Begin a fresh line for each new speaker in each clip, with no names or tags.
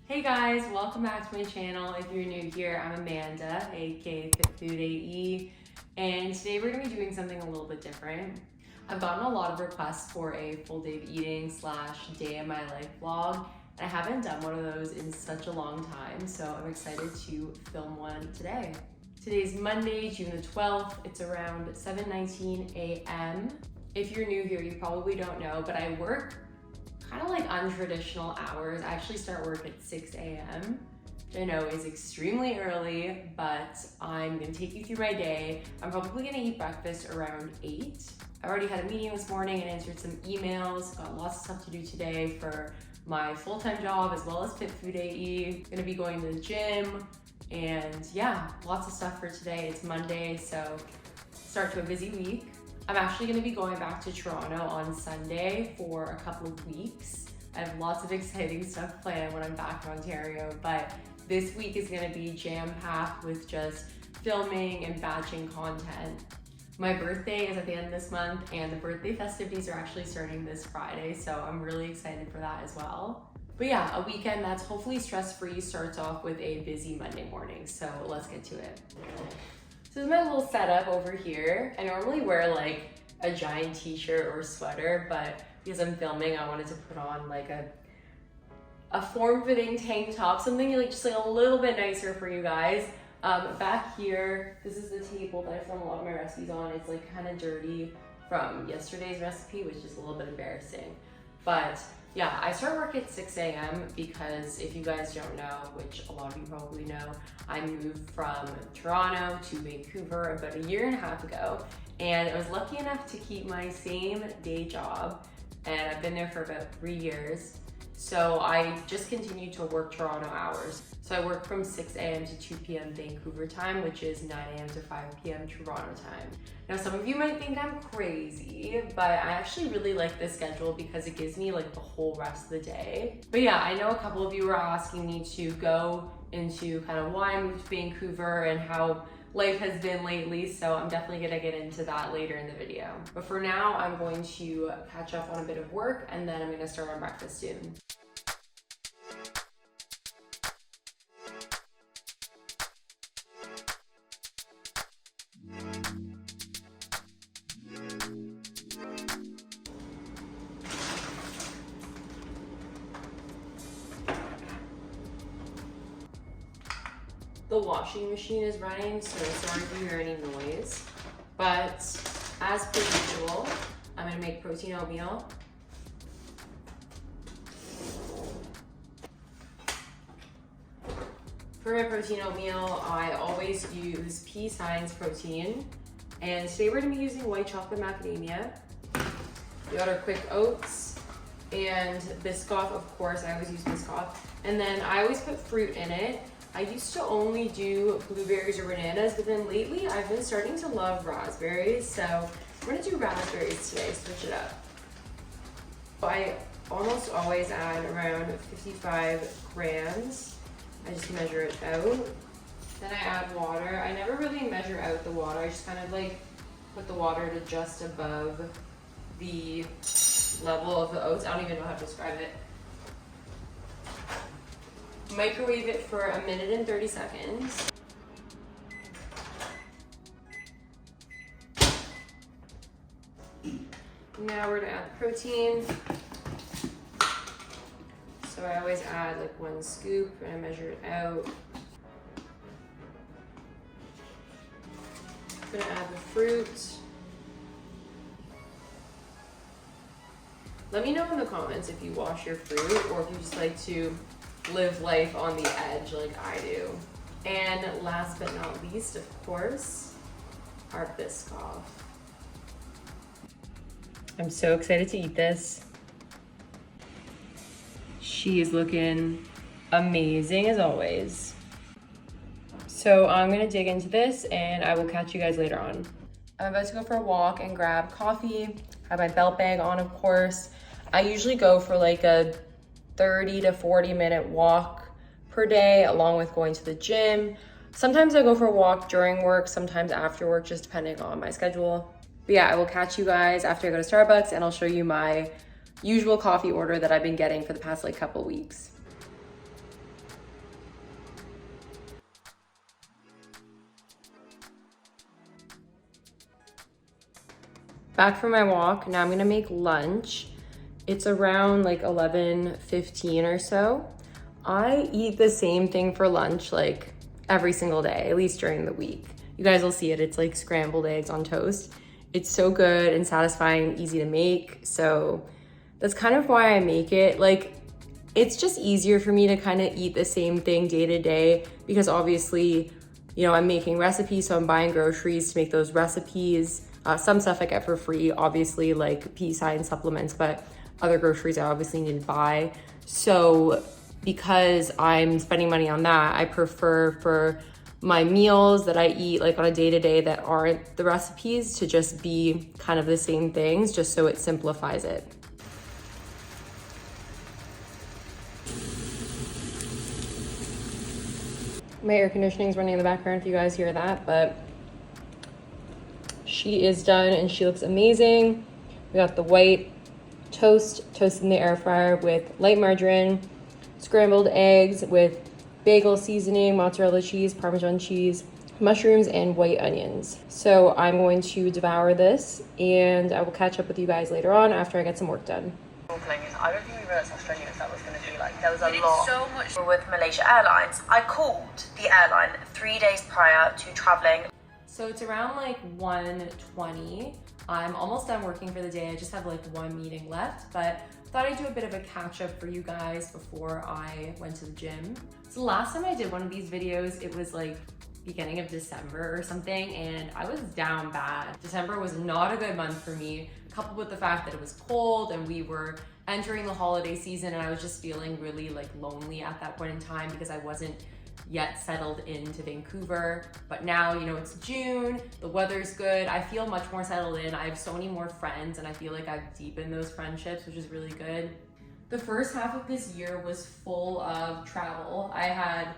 Hey guys, welcome back to my channel. If you're new here, I'm Amanda, aka Fit Food AE, and today we're gonna be doing something a little bit different. I've gotten a lot of requests for a full day of eating / day in my life vlog, and I haven't done one of those in such a long time, so I'm excited to film one today. Today's Monday, June the 12th. It's around 7:19 a.m. If you're new here, you probably don't know, but I work kind of like untraditional hours. I actually start work at 6 a.m., which I know is extremely early, but I'm gonna take you through my day. I'm probably gonna eat breakfast around 8. I already had a meeting this morning and answered some emails. Got lots of stuff to do today for my full-time job as well as Fit Food AE. Gonna be going to the gym, and yeah, lots of stuff for today. It's Monday, so start to a busy week. I'm actually gonna be going back to Toronto on Sunday for a couple of weeks. I have lots of exciting stuff planned when I'm back in Ontario, but this week is gonna be jam-packed with just filming and batching content. My birthday is at the end of this month, and the birthday festivities are actually starting this Friday, so I'm really excited for that as well. But yeah, a weekend that's hopefully stress-free starts off with a busy Monday morning, so let's get to it. So this is my little setup over here. I normally wear like a giant t-shirt or sweater, but because I'm filming, I wanted to put on like a form-fitting tank top, something like just like a little bit nicer for you guys. Back here, this is the table that I film a lot of my recipes on. It's like kind of dirty from yesterday's recipe, which is a little bit embarrassing. But yeah, I start work at 6 a.m. because if you guys don't know, which a lot of you probably know, I moved from Toronto to Vancouver about 1.5 years ago, and I was lucky enough to keep my same day job, and I've been there for about 3 years. So I just continue to work Toronto hours. So I work from 6 a.m. to 2 p.m. Vancouver time, which is 9 a.m. to 5 p.m. Toronto time. Now, some of you might think I'm crazy, but I actually really like this schedule because it gives me like the whole rest of the day. But yeah, I know a couple of you were asking me to go into kind of why I moved to Vancouver and how life has been lately, so I'm definitely gonna get into that later in the video. But for now, I'm going to catch up on a bit of work, and then I'm gonna start on breakfast soon. The washing machine is running, so sorry if you hear any noise. But as per usual, I'm gonna make protein oatmeal. For my protein oatmeal, I always use Pea Science protein. And today we're gonna be using white chocolate macadamia. We got our quick oats and Biscoff, of course, I always use Biscoff. And then I always put fruit in it. I used to only do blueberries or bananas, but then lately I've been starting to love raspberries, so I'm gonna do raspberries today, switch it up. I almost always add around 55 grams. I just measure it out. Then I add water. I never really measure out the water. I just kind of like put the water to just above the level of the oats. I don't even know how to describe it. Microwave it for 1 minute and 30 seconds. Now we're gonna add the protein. So I always add like 1 scoop and I measure it out. I'm gonna add the fruit. Let me know in the comments if you wash your fruit or if you just like to live life on the edge like I do. And last but not least, of course, our Biscoff. I'm so excited to eat this. She is looking amazing as always. So I'm gonna dig into this and I will catch you guys later on. I'm about to go for a walk and grab coffee. Have my belt bag on, of course. I usually go for like a 30 to 40 minute walk per day, along with going to the gym. Sometimes I go for a walk during work, sometimes after work, just depending on my schedule. But yeah, I will catch you guys after I go to Starbucks and I'll show you my usual coffee order that I've been getting for the past like couple weeks. Back from my walk. Now I'm gonna make lunch. It's around like 11:15 or so. I eat the same thing for lunch like every single day, at least during the week. You guys will see it. It's like scrambled eggs on toast. It's so good and satisfying, easy to make. So that's kind of why I make it. Like, it's just easier for me to kind of eat the same thing day to day because obviously, you know, I'm making recipes, so I'm buying groceries to make those recipes. Some stuff I get for free, obviously, like pea and supplements, but other groceries I obviously need to buy. So because I'm spending money on that, I prefer for my meals that I eat like on a day-to-day that aren't the recipes to just be kind of the same things, just so it simplifies it. My air conditioning is running in the background if you guys hear that, but she is done and she looks amazing. We got the white toast toasted in the air fryer with light margarine, scrambled eggs with bagel seasoning, mozzarella cheese, Parmesan cheese, mushrooms, and white onions. So I'm going to devour this and I will catch up with you guys later on after I get some work done.
I don't think we realised how strenuous that was going to be. Like, there was a lot. So much. With Malaysia Airlines, I called the airline 3 days prior to travelling.
So it's around like 1:20. I'm almost done working for the day. I just have like one meeting left, but thought I'd do a bit of a catch up for you guys before I went to the gym. So last time I did one of these videos, it was like beginning of December or something, and I was down bad. December was not a good month for me, coupled with the fact that it was cold and we were entering the holiday season, and I was just feeling really like lonely at that point in time because I wasn't yet settled into Vancouver. But now, you know, it's June, the weather's good, I feel much more settled in, I have so many more friends, and I feel like I've deepened those friendships, which is really good. The first half of this year was full of travel. I had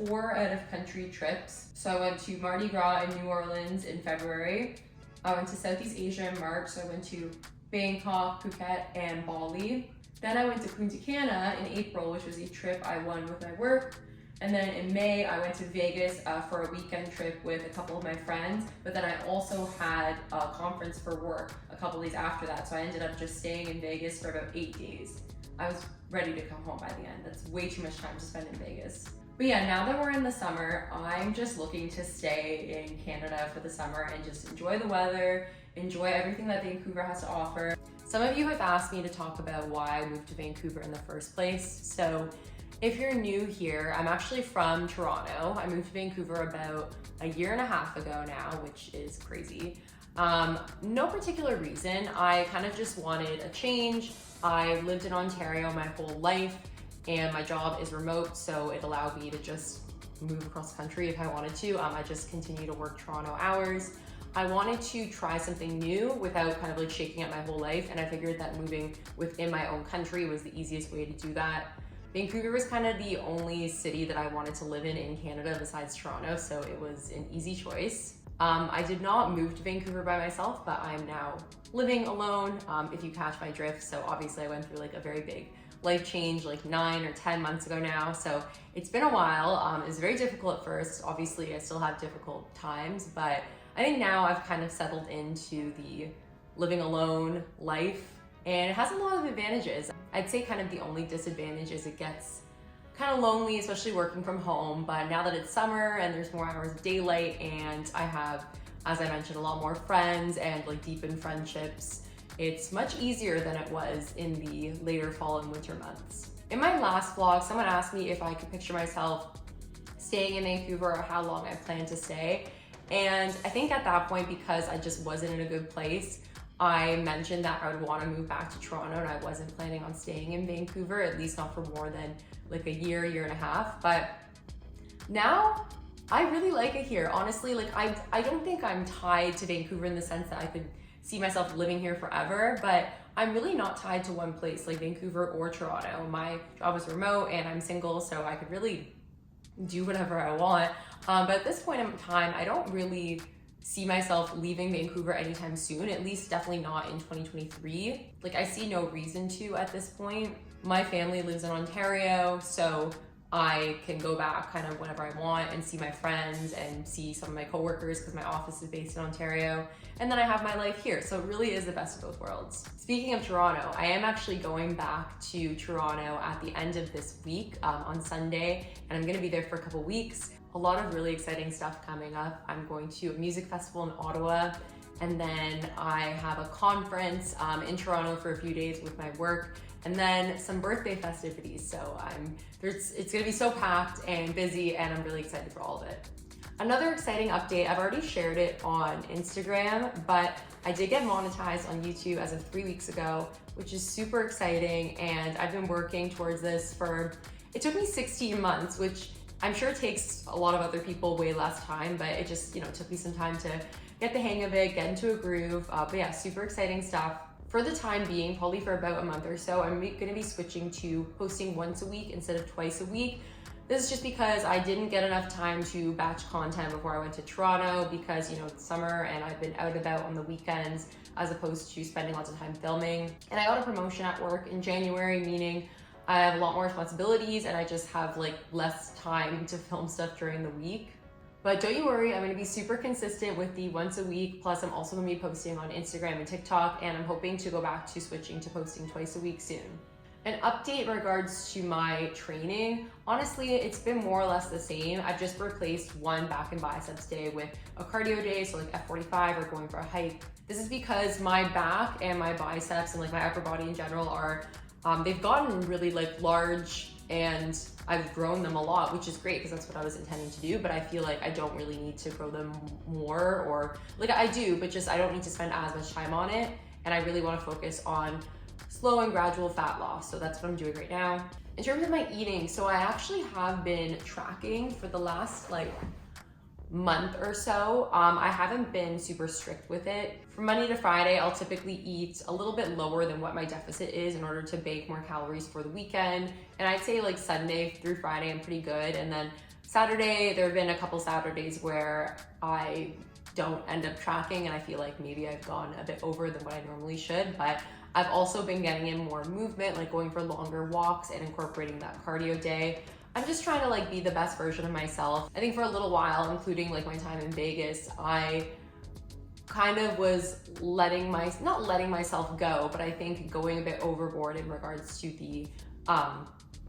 4 out of country trips. So I went to Mardi Gras in New Orleans in February. I went to Southeast Asia in March, so I went to Bangkok, Phuket, and Bali. Then I went to Punta Cana in April, which was a trip I won with my work. And then in May, I went to Vegas for a weekend trip with a couple of my friends, but then I also had a conference for work a couple days after that, so I ended up just staying in Vegas for about 8 days. I was ready to come home by the end. That's way too much time to spend in Vegas. But yeah, now that we're in the summer, I'm just looking to stay in Canada for the summer and just enjoy the weather, enjoy everything that Vancouver has to offer. Some of you have asked me to talk about why I moved to Vancouver in the first place. So if you're new here, I'm actually from Toronto. I moved to Vancouver about a year and a half ago now, which is crazy. No particular reason. I kind of just wanted a change. I lived in Ontario my whole life and my job is remote, so it allowed me to just move across the country if I wanted to. I just continue to work Toronto hours. I wanted to try something new without kind of like shaking up my whole life, and I figured that moving within my own country was the easiest way to do that. Vancouver was kind of the only city that I wanted to live in Canada besides Toronto, so it was an easy choice. I did not move to Vancouver by myself, but I'm now living alone, if you catch my drift. So obviously I went through like a very big life change like 9 or 10 months ago now. So it's been a while. It was very difficult at first. Obviously I still have difficult times, but I think now I've kind of settled into the living alone life, and it has a lot of advantages. I'd say kind of the only disadvantage is it gets kind of lonely, especially working from home. But now that it's summer and there's more hours of daylight, and I have, as I mentioned, a lot more friends and like deepened friendships, it's much easier than it was in the later fall and winter months. In my last vlog, someone asked me if I could picture myself staying in Vancouver or how long I plan to stay. And I think at that point, because I just wasn't in a good place, I mentioned that I would want to move back to Toronto, and I wasn't planning on staying in Vancouver, at least not for more than like a year and a half. But now I really like it here. Honestly, like I don't think I'm tied to Vancouver in the sense that I could see myself living here forever, but I'm really not tied to one place like Vancouver or Toronto. My job is remote and I'm single, so I could really do whatever I want. But at this point in time, I don't really see myself leaving Vancouver anytime soon, at least definitely not in 2023. Like I see no reason to at this point. My family lives in Ontario, so I can go back kind of whenever I want and see my friends and see some of my coworkers because my office is based in Ontario. And then I have my life here. So it really is the best of both worlds. Speaking of Toronto, I am actually going back to Toronto at the end of this week on Sunday, and I'm gonna be there for a couple weeks. A lot of really exciting stuff coming up. I'm going to a music festival in Ottawa, and then I have a conference in Toronto for a few days with my work, and then some birthday festivities. So it's gonna be so packed and busy, and I'm really excited for all of it. Another exciting update, I've already shared it on Instagram, but I did get monetized on YouTube as of 3 weeks ago, which is super exciting. And I've been working towards this it took me 16 months, which I'm sure it takes a lot of other people way less time, but it just, took me some time to get the hang of it, get into a groove. But yeah, super exciting stuff. For the time being, probably for about a month or so, I'm gonna be switching to posting once a week instead of twice a week. This is just because I didn't get enough time to batch content before I went to Toronto because, it's summer and I've been out and about on the weekends as opposed to spending lots of time filming. And I got a promotion at work in January, meaning I have a lot more responsibilities and I just have less time to film stuff during the week. But don't you worry, I'm gonna be super consistent with the once a week. Plus I'm also gonna be posting on Instagram and TikTok, and I'm hoping to go back to switching to posting twice a week soon. An update in regards to my training, honestly, it's been more or less the same. I've just replaced one back and biceps day with a cardio day, so F45 or going for a hike. This is because my back and my biceps and my upper body in general are, they've gotten really large, and I've grown them a lot, which is great because that's what I was intending to do, but I feel like I don't really need to grow them more, or I do, but just I don't need to spend as much time on it. And I really want to focus on slow and gradual fat loss. So that's what I'm doing right now. In terms of my eating, so I actually have been tracking for the last month or so. I haven't been super strict with it. From Monday to Friday, I'll typically eat a little bit lower than what my deficit is in order to bake more calories for the weekend. And I'd say Sunday through Friday, I'm pretty good. And then Saturday, there have been a couple Saturdays where I don't end up tracking and I feel like maybe I've gone a bit over than what I normally should, but I've also been getting in more movement, going for longer walks and incorporating that cardio day. I'm just trying to be the best version of myself. I think for a little while, including my time in Vegas, I kind of was not letting myself go, but I think going a bit overboard in regards to the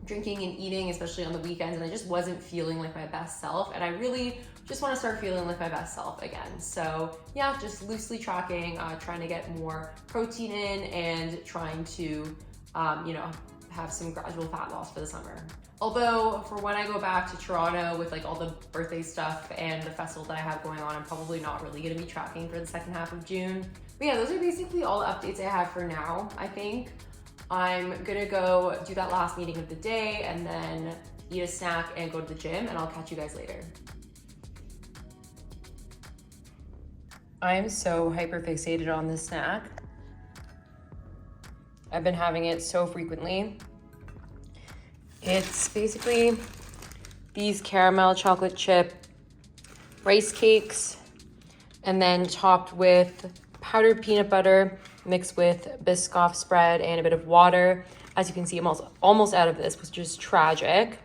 drinking and eating, especially on the weekends, and I just wasn't feeling like my best self. And I really just want to start feeling like my best self again. So yeah, just loosely tracking, trying to get more protein in and trying to, have some gradual fat loss for the summer. Although for when I go back to Toronto with all the birthday stuff and the festival that I have going on, I'm probably not really gonna be tracking for the second half of June. But yeah, those are basically all the updates I have for now, I think. I'm gonna go do that last meeting of the day and then eat a snack and go to the gym, and I'll catch you guys later. I am so hyper fixated on this snack. I've been having it so frequently. It's basically these caramel chocolate chip rice cakes, and then topped with powdered peanut butter mixed with Biscoff spread and a bit of water. As you can see, I'm almost out of this, which is tragic.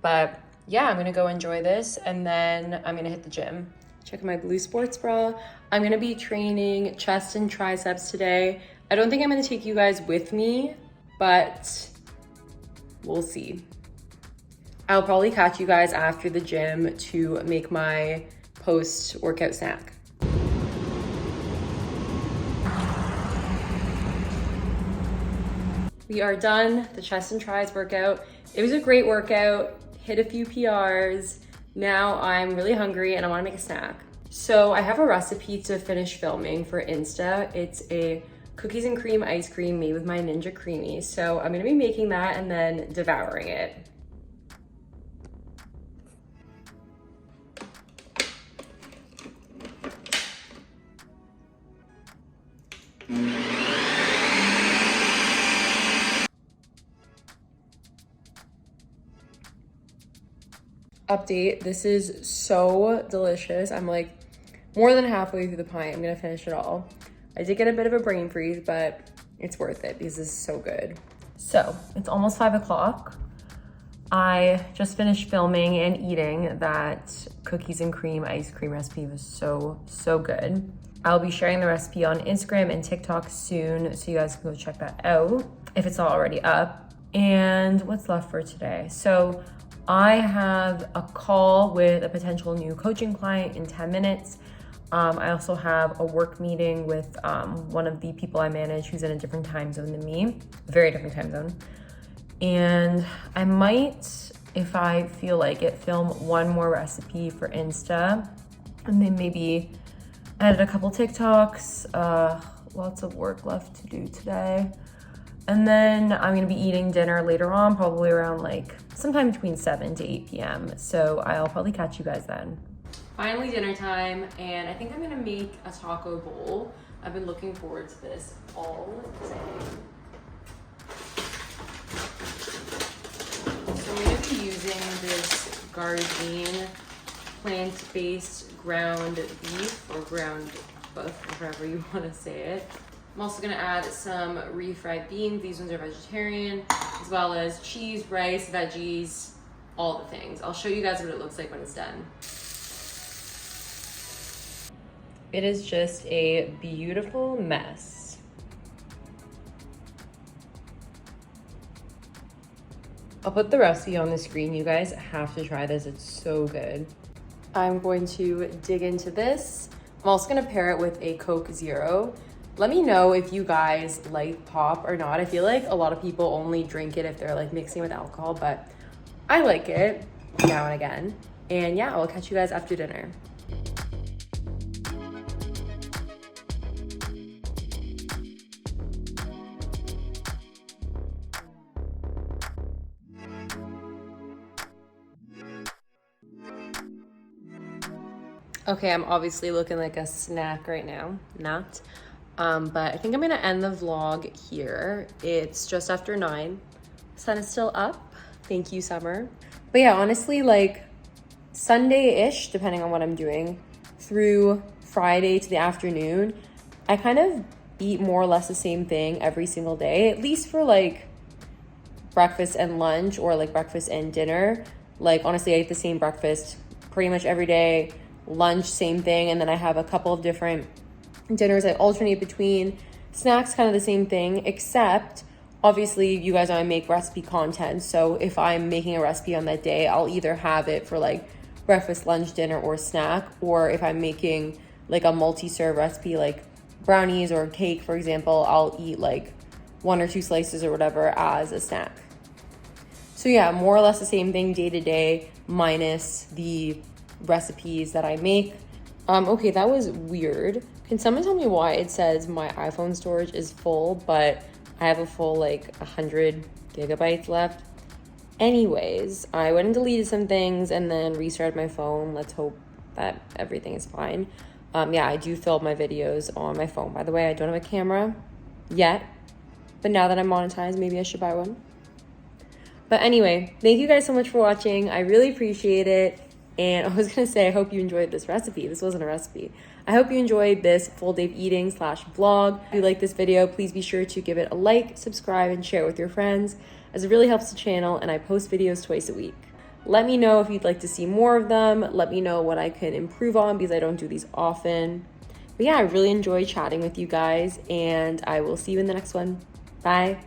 But yeah, I'm gonna go enjoy this and then I'm gonna hit the gym. Check my blue sports bra. I'm gonna be training chest and triceps today. I don't think I'm gonna take you guys with me, but we'll see. I'll probably catch you guys after the gym to make my post-workout snack. We are done, the chest and tris workout. It was a great workout, hit a few PRs. Now I'm really hungry and I wanna make a snack. So I have a recipe to finish filming for Insta. It's a cookies and cream ice cream made with my Ninja Creamies. So I'm gonna be making that and then devouring it. Update, this is so delicious. I'm more than halfway through the pint. I'm gonna finish it all. I did get a bit of a brain freeze, but it's worth it because this is so good. So it's almost 5 o'clock. I just finished filming and eating that cookies and cream ice cream recipe. It was so good. I'll be sharing the recipe on Instagram and TikTok soon, so you guys can go check that out if it's not already up. And what's left for today? So I have a call with a potential new coaching client in 10 minutes. I also have a work meeting with one of the people I manage who's in a different time zone than me, very different time zone. And I might, if I feel like it, film one more recipe for Insta, and then maybe edit a couple TikToks. Lots of work left to do today. And then I'm gonna be eating dinner later on, probably around like sometime between 7 to 8 p.m. So I'll probably catch you guys then. Finally dinner time, and I think I'm gonna make a taco bowl. I've been looking forward to this all day. So I'm gonna be using this Gardein plant-based ground beef or ground beef, however you want to say it. I'm also gonna add some refried beans. These ones are vegetarian, as well as cheese, rice, veggies, all the things. I'll show you guys what it looks like when it's done. It is just a beautiful mess. I'll put the recipe on the screen. You guys have to try this. It's so good. I'm going to dig into this. I'm also gonna pair it with a Coke Zero. Let me know if you guys like pop or not. I feel like a lot of people only drink it if they're like mixing with alcohol, but I like it now and again. And yeah, I'll catch you guys after dinner. Okay, I'm obviously looking like a snack right now, not. But I think I'm gonna end the vlog here. It's just after 9. Sun is still up. Thank you, summer. But yeah, honestly, like Sunday-ish, depending on what I'm doing, through Friday to the afternoon, I kind of eat more or less the same thing every single day, at least for like breakfast and lunch, or like breakfast and dinner. Like honestly, I eat the same breakfast pretty much every day. Lunch, same thing, and then I have a couple of different dinners I alternate between. Snacks, kind of the same thing, except obviously you guys know I make recipe content, so if I'm making a recipe on that day, I'll either have it for like breakfast, lunch, dinner, or snack, or if I'm making like a multi-serve recipe like brownies or cake, for example, I'll eat like 1 or 2 slices or whatever as a snack. So yeah, more or less the same thing day to day, minus the recipes that I make. Okay, that was weird. Can someone tell me why it says my iPhone storage is full, but I have a full like 100 gigabytes left? Anyways, I went and deleted some things and then restarted my phone. Let's hope that everything is fine. Yeah, I do film my videos on my phone. By the way, I don't have a camera yet, but now that I'm monetized, maybe I should buy one. But anyway, thank you guys so much for watching. I really appreciate it. And I was gonna say, I hope you enjoyed this recipe. This wasn't a recipe. I hope you enjoyed this full day of eating / vlog. If you like this video, please be sure to give it a like, subscribe, and share it with your friends, as it really helps the channel, and I post videos twice a week. Let me know if you'd like to see more of them. Let me know what I can improve on, because I don't do these often. But yeah, I really enjoy chatting with you guys, and I will see you in the next one. Bye.